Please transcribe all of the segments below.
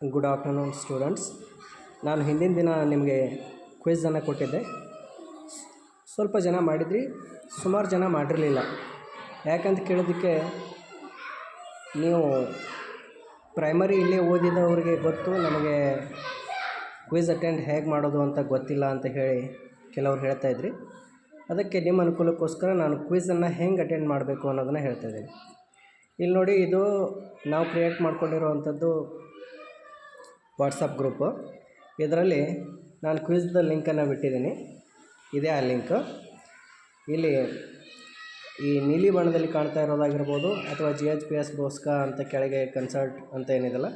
Good afternoon students. ನಾನು ಹಿಂದಿನ ದಿನ ನಿಮಗೆ ಕ್ವಿಝನ್ನು ಕೊಟ್ಟಿದ್ದೆ. ಸ್ವಲ್ಪ ಜನ ಮಾಡಿದ್ರಿ, ಸುಮಾರು ಜನ ಮಾಡಿರಲಿಲ್ಲ. ಯಾಕಂತ ಕೇಳೋದಕ್ಕೆ ನೀವು ಪ್ರೈಮರಿ ಇಲ್ಲೇ ಓದಿದವರಿಗೆ ಗೊತ್ತು, ನಮಗೆ ಕ್ವಿಝ್ ಅಟೆಂಡ್ ಹೇಗೆ ಮಾಡೋದು ಅಂತ ಗೊತ್ತಿಲ್ಲ ಅಂತ ಹೇಳಿ ಕೆಲವ್ರು ಹೇಳ್ತಾಯಿದ್ರಿ. ಅದಕ್ಕೆ ನಿಮ್ಮ ಅನುಕೂಲಕ್ಕೋಸ್ಕರ ನಾನು ಕ್ವಿಝನ್ನು ಹೆಂಗೆ ಅಟೆಂಡ್ ಮಾಡಬೇಕು ಅನ್ನೋದನ್ನು ಹೇಳ್ತಾಯಿದ್ದೀನಿ. ಇಲ್ಲಿ ನೋಡಿ, ಇದು ನಾವು ಕ್ರಿಯೇಟ್ ಮಾಡ್ಕೊಂಡಿರೋವಂಥದ್ದು ವಾಟ್ಸಪ್ ಗ್ರೂಪು. ಇದರಲ್ಲಿ ನಾನು ಕ್ವಿಝ್ದ ಲಿಂಕನ್ನು ಬಿಟ್ಟಿದ್ದೀನಿ. ಇದೇ ಆ ಲಿಂಕು. ಇಲ್ಲಿ ಈ ನೀಲಿ ಬಣ್ಣದಲ್ಲಿ ಕಾಣ್ತಾ ಇರೋದಾಗಿರ್ಬೋದು, ಅಥವಾ GHPS ಬೋಸ್ಕ ಅಂತ ಕೆಳಗೆ ಕನ್ಸಲ್ಟ್ ಅಂತ ಏನಿದೆಲ್ಲ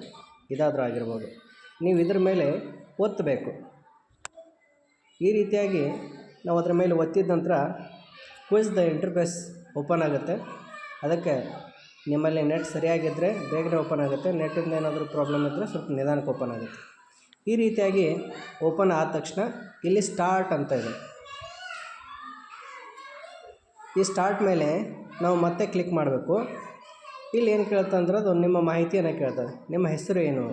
ಇದಾದರೂ ಆಗಿರ್ಬೋದು. ನೀವು ಇದ್ರ ಮೇಲೆ ಒತ್ತಬೇಕು. ಈ ರೀತಿಯಾಗಿ ನಾವು ಅದರ ಮೇಲೆ ಒತ್ತಿದ ನಂತರ ಕ್ವಿಝ್ದ ಇಂಟರ್ಫೇಸ್ ಓಪನ್ ಆಗುತ್ತೆ. ಅದಕ್ಕೆ ನಿಮ್ಮಲ್ಲಿ ನೆಟ್ ಸರಿಯಾಗಿದ್ದರೆ ಬೇಗನೆ ಓಪನ್ ಆಗುತ್ತೆ, ನೆಟ್ಟಿಂದ ಏನಾದರೂ ಪ್ರಾಬ್ಲಮ್ ಇದ್ದರೆ ಸ್ವಲ್ಪ ನಿಧಾನಕ್ಕೆ ಓಪನ್ ಆಗುತ್ತೆ. ಈ ರೀತಿಯಾಗಿ ಓಪನ್ ಆದ ತಕ್ಷಣ ಇಲ್ಲಿ ಸ್ಟಾರ್ಟ್ ಅಂತ ಇದೆ. ಈ ಸ್ಟಾರ್ಟ್ ಮೇಲೆ ನಾವು ಮತ್ತೆ ಕ್ಲಿಕ್ ಮಾಡಬೇಕು. ಇಲ್ಲಿ ಏನು ಕೇಳ್ತಾ ಅಂದ್ರೆ ಅದು ನಿಮ್ಮ ಮಾಹಿತಿಯನ್ನು ಕೇಳ್ತದೆ. ನಿಮ್ಮ ಹೆಸರು ಏನು,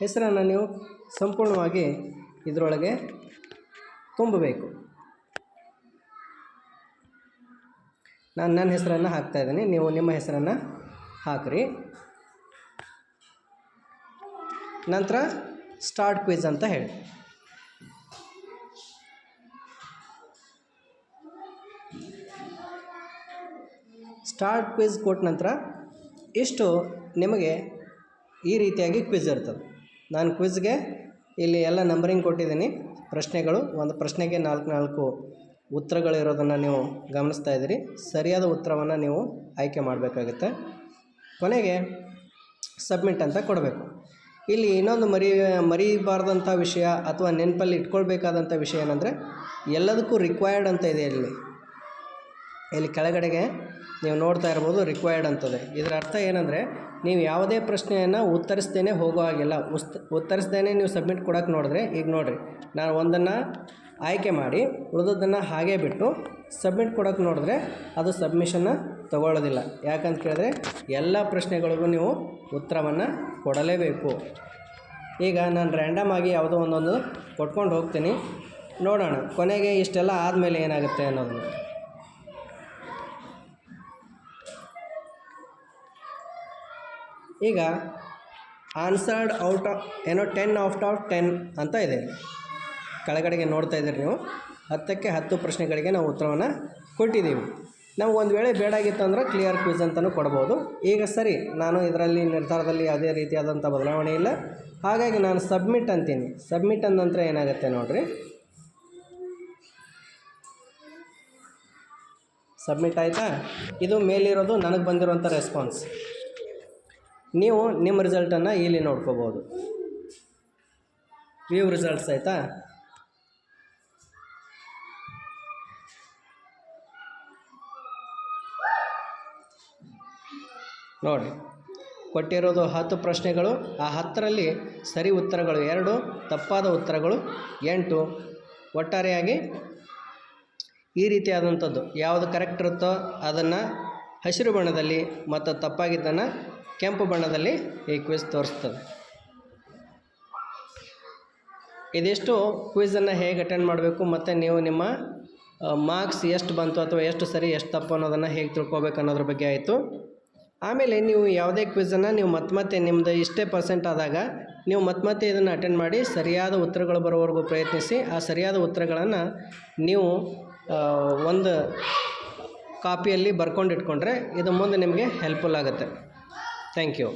ಹೆಸರನ್ನು ನೀವು ಸಂಪೂರ್ಣವಾಗಿ ಇದರೊಳಗೆ ತುಂಬಬೇಕು. ನಾನು ನನ್ನ ಹೆಸರನ್ನು ಹಾಕ್ತಾಯಿದ್ದೀನಿ, ನೀವು ನಿಮ್ಮ ಹೆಸರನ್ನು ಹಾಕಿರಿ. ನಂತರ ಸ್ಟಾರ್ಟ್ ಕ್ವಿಝ್ ಅಂತ ಹೇಳಿ. ಸ್ಟಾರ್ಟ್ ಕ್ವಿಝ್ ಕೊಟ್ಟ ನಂತರ ಇಷ್ಟು ನಿಮಗೆ ಈ ರೀತಿಯಾಗಿ ಕ್ವಿಝ್ ಇರ್ತದೆ. ನಾನು ಕ್ವಿಝ್ಗೆ ಇಲ್ಲಿ ಎಲ್ಲ ನಂಬರಿಂಗ್ ಕೊಟ್ಟಿದ್ದೀನಿ. ಪ್ರಶ್ನೆಗಳು, ಒಂದು ಪ್ರಶ್ನೆಗೆ 4 ಉತ್ತರಗಳಿರೋದನ್ನು ನೀವು ಗಮನಿಸ್ತಾ ಇದ್ದೀರಿ. ಸರಿಯಾದ ಉತ್ತರವನ್ನು ನೀವು ಆಯ್ಕೆ ಮಾಡಬೇಕಾಗುತ್ತೆ. ಕೊನೆಗೆ ಸಬ್ಮಿಟ್ ಅಂತ ಕೊಡಬೇಕು. ಇಲ್ಲಿ ಇನ್ನೊಂದು ಮರಿಬಾರ್ದಂಥ ವಿಷಯ ಅಥವಾ ನೆನಪಲ್ಲಿ ಇಟ್ಕೊಳ್ಬೇಕಾದಂಥ ವಿಷಯ ಏನಂದರೆ, ಎಲ್ಲದಕ್ಕೂ ರಿಕ್ವೈರ್ಡ್ ಅಂತ ಇದೆ. ಇಲ್ಲಿ ಕೆಳಗಡೆಗೆ ನೀವು ನೋಡ್ತಾ ಇರ್ಬೋದು, ರಿಕ್ವೈರ್ಡ್ ಅಂತದೆ. ಇದರ ಅರ್ಥ ಏನಂದರೆ, ನೀವು ಯಾವುದೇ ಪ್ರಶ್ನೆಯನ್ನು ಉತ್ತರಿಸ್ದೇನೆ ಹೋಗೋ ಹಾಗಿಲ್ಲ. ಉತ್ತರಿಸ್ದೇನೆ ನೀವು ಸಬ್ಮಿಟ್ ಕೊಡೋಕೆ ನೋಡಿದ್ರೆ, ಈಗ ನೋಡಿರಿ, ನಾನು ಒಂದನ್ನು ಆಯ್ಕೆ ಮಾಡಿ ಉಳಿದದ್ದನ್ನು ಹಾಗೇ ಬಿಟ್ಟು ಸಬ್ಮಿಟ್ ಕೊಡೋಕೆ ನೋಡಿದ್ರೆ ಅದು ಸಬ್ಮಿಷನ್ನು ತಗೊಳ್ಳೋದಿಲ್ಲ. ಯಾಕಂತ ಕೇಳಿದ್ರೆ ಎಲ್ಲ ಪ್ರಶ್ನೆಗಳಿಗೂ ನೀವು ಉತ್ತರವನ್ನು ಕೊಡಲೇಬೇಕು. ಈಗ ನಾನು ರ್ಯಾಂಡಮ್ ಆಗಿ ಯಾವುದೋ ಒಂದೊಂದು ಕೊಟ್ಕೊಂಡು ಹೋಗ್ತೀನಿ, ನೋಡೋಣ ಕೊನೆಗೆ ಇಷ್ಟೆಲ್ಲ ಆದಮೇಲೆ ಏನಾಗುತ್ತೆ ಅನ್ನೋದನ್ನು. ಈಗ answered out of 10 out of 10 ಅಂತ ಇದೆ. ಕೆಳಗಡೆಗೆ ನೋಡ್ತಾ ಇದ್ದೀರಿ ನೀವು. 10ಕ್ಕೆ 10 ಪ್ರಶ್ನೆಗಳಿಗೆ ನಾವು ಉತ್ತರವನ್ನು ಕೊಟ್ಟಿದ್ದೀವಿ. ನಾವು ಒಂದು ವೇಳೆ ಬೇಡಾಗಿತ್ತು ಅಂದರೆ ಕ್ಲಿಯರ್ ಕ್ವಿಝ್ ಅಂತಲೂ ಕೊಡ್ಬೋದು. ಈಗ ಸರಿ, ನಾನು ಇದರಲ್ಲಿ ನಿರ್ಧಾರದಲ್ಲಿ ಯಾವುದೇ ರೀತಿಯಾದಂಥ ಬದಲಾವಣೆ ಇಲ್ಲ, ಹಾಗಾಗಿ ನಾನು ಸಬ್ಮಿಟ್ ಅಂತೀನಿ. ಸಬ್ಮಿಟ್ ಅಂದ ನಂತರ ಏನಾಗುತ್ತೆ ನೋಡಿರಿ, ಸಬ್ಮಿಟ್ ಆಯಿತಾ. ಇದು ಮೇಲಿರೋದು ನನಗೆ ಬಂದಿರೋಂಥ ರೆಸ್ಪಾನ್ಸ್. ನೀವು ನಿಮ್ಮ ರಿಸಲ್ಟನ್ನು ಇಲ್ಲಿ ನೋಡ್ಕೋಬೋದು. ವ್ಯೂ ರಿಸಲ್ಟ್ಸ್ ಆಯಿತಾ. ನೋಡಿ, ಕೊಟ್ಟಿರೋದು 10 ಪ್ರಶ್ನೆಗಳು. ಆ 10ರಲ್ಲಿ ಸರಿ ಉತ್ತರಗಳು 2, ತಪ್ಪಾದ ಉತ್ತರಗಳು 8. ಒಟ್ಟಾರೆಯಾಗಿ ಈ ರೀತಿಯಾದಂಥದ್ದು ಯಾವುದು ಕರೆಕ್ಟ್ ಇರುತ್ತೋ ಅದನ್ನು ಹಸಿರು ಬಣ್ಣದಲ್ಲಿ ಮತ್ತು ತಪ್ಪಾಗಿದ್ದನ್ನು ಕೆಂಪು ಬಣ್ಣದಲ್ಲಿ ಈ ಕ್ವಿಝ್ ತೋರಿಸ್ತದೆ. ಇದಿಷ್ಟು ಕ್ವಿಝನ್ನು ಹೇಗೆ ಅಟೆಂಡ್ ಮಾಡಬೇಕು ಮತ್ತು ನೀವು ನಿಮ್ಮ ಮಾರ್ಕ್ಸ್ ಎಷ್ಟು ಬಂತು ಅಥವಾ ಎಷ್ಟು ಸರಿ ಎಷ್ಟು ತಪ್ಪು ಅನ್ನೋದನ್ನು ಹೇಗೆ ತಿಳ್ಕೊಬೇಕು ಅನ್ನೋದ್ರ ಬಗ್ಗೆ ಆಯಿತು. ಆಮೇಲೆ ನೀವು ಯಾವುದೇ ಕ್ವಿಝನ್ನು ನೀವು ಮತ್ತೆ ನಿಮ್ಮದು ಇಷ್ಟೇ ಪರ್ಸೆಂಟ್ ಆದಾಗ ನೀವು ಮತ್ತೆ ಇದನ್ನು ಅಟೆಂಡ್ ಮಾಡಿ ಸರಿಯಾದ ಉತ್ತರಗಳು ಬರೋವರೆಗೂ ಪ್ರಯತ್ನಿಸಿ. ಆ ಸರಿಯಾದ ಉತ್ತರಗಳನ್ನು ನೀವು ಒಂದು ಕಾಪಿಯಲ್ಲಿ ಬರ್ಕೊಂಡು ಇಟ್ಕೊಂಡ್ರೆ ಇದು ಮುಂದೆ ನಿಮಗೆ ಹೆಲ್ಪ್ಫುಲ್ ಆಗುತ್ತೆ. Thank you.